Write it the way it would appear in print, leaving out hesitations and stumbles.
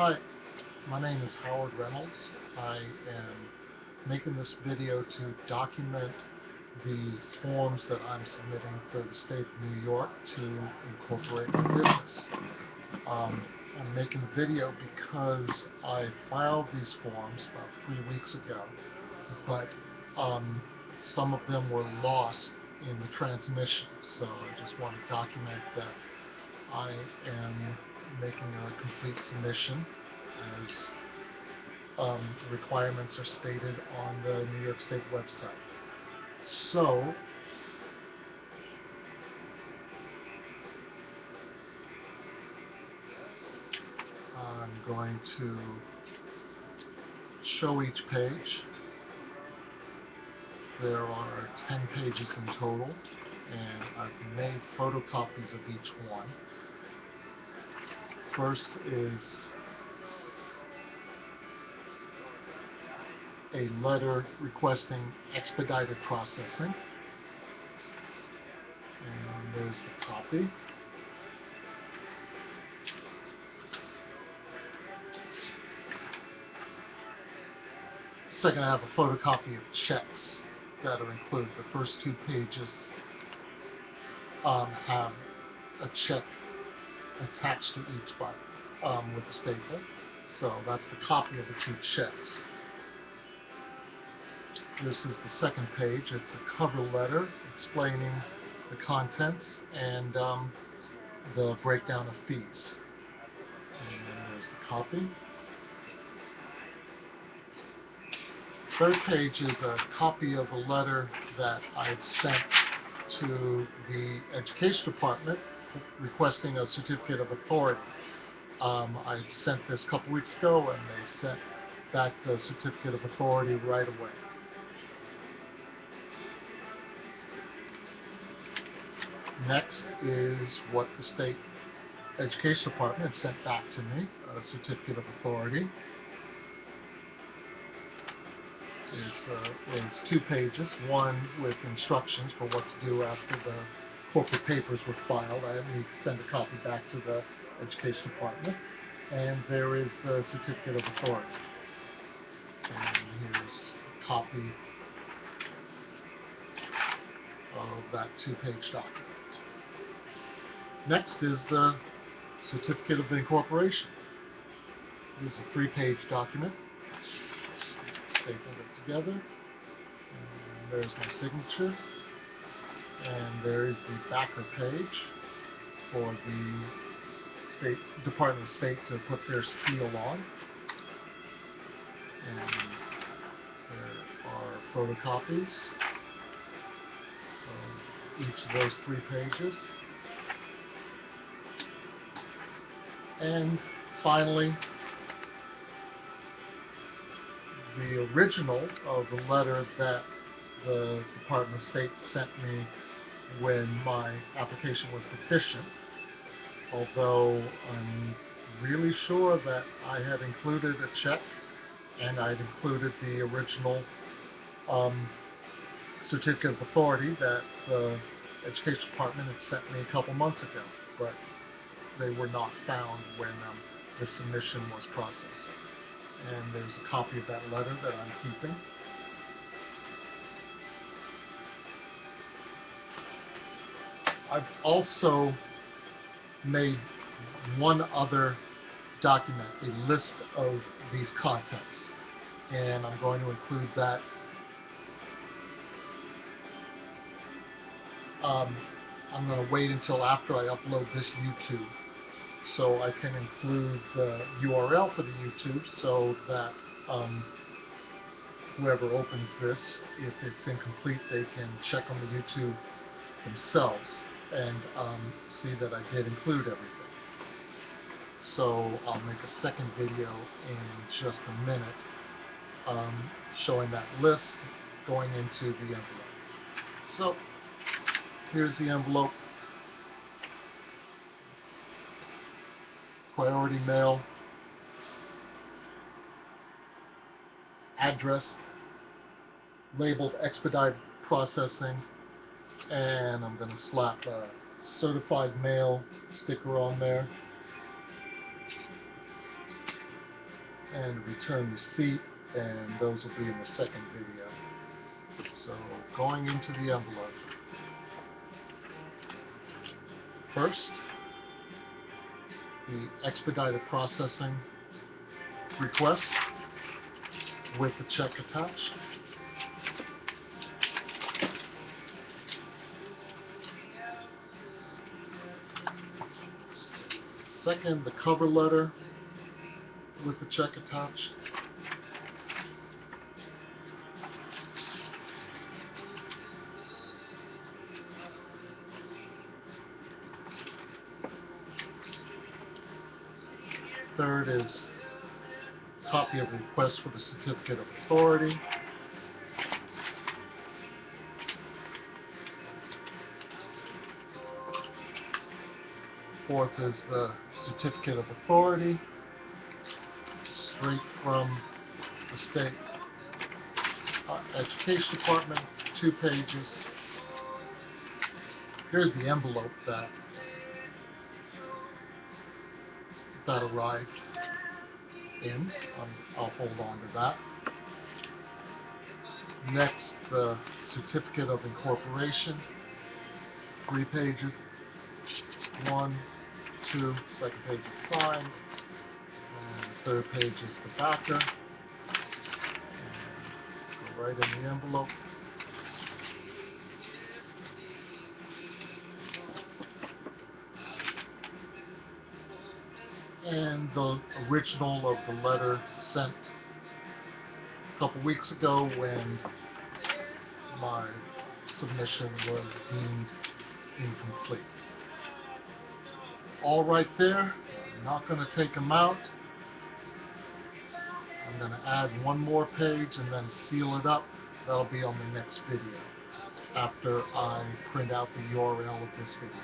Hi, my name is Howard Reynolds. I am making this video to document the forms that I'm submitting for the state of New York to incorporate my business. I'm making the video because I filed these forms about 3 weeks ago, but some of them were lost in the transmission, so I just want to document that I am making a complete submission as requirements are stated on the New York State website. So I'm going to show each page. There are 10 pages in total, and I've made photocopies of each one. First is a letter requesting expedited processing, and there's the copy. Second, I have a photocopy of checks that are included. The first 2 pages have a check attached to each button with a staple. So that's the copy of the 2 checks. This is the second page. It's a cover letter explaining the contents and the breakdown of fees. And there's the copy. Third page is a copy of a letter that I had sent to the Education Department requesting a certificate of authority. I sent this a couple weeks ago, and they sent back the certificate of authority right away. Next is what the state education department sent back to me, a certificate of authority. It's 2 pages, one with instructions for what to do after the corporate papers were filed. I need to send a copy back to the education department. And there is the certificate of authority. And here's a copy of that 2-page document. Next is the certificate of incorporation. This is a 3-page document. Stapled it together. And there's my signature. And there is the backer page for the State Department of State to put their seal on. And there are photocopies of each of those 3 pages. And finally, the original of the letter that the Department of State sent me when my application was deficient, although I'm really sure that I had included a check and I'd included the original certificate of authority that the Education Department had sent me a couple months ago, but they were not found when the submission was processed. And there's a copy of that letter that I'm keeping. I've also made one other document, a list of these contents, and I'm going to include that. I'm going to wait until after I upload this YouTube so I can include the URL for the YouTube so that whoever opens this, if it's incomplete, they can check on the YouTube themselves and see that I did include everything. So I'll make a second video in just a minute showing that list going into the envelope. So here's the envelope. Priority mail, addressed, labeled expedited processing, and I'm going to slap a certified mail sticker on there. and return receipt, and those will be in the second video. So going into the envelope. First, the expedited processing request with the check attached. Second, the cover letter with the check attached. Third is copy of the request for the certificate of authority. Fourth is the certificate of authority, straight from the state education department, 2 pages. Here's the envelope that arrived in. I'll hold on to that. Next, the certificate of incorporation, 3 pages. 1, 2, second page is signed, and the third page is the backer. And go right in the envelope. And the original of the letter sent a couple weeks ago when my submission was deemed incomplete. All right there. I'm not going to take them out. I'm going to add one more page and then seal it up. That'll be on the next video after I print out the URL of this video.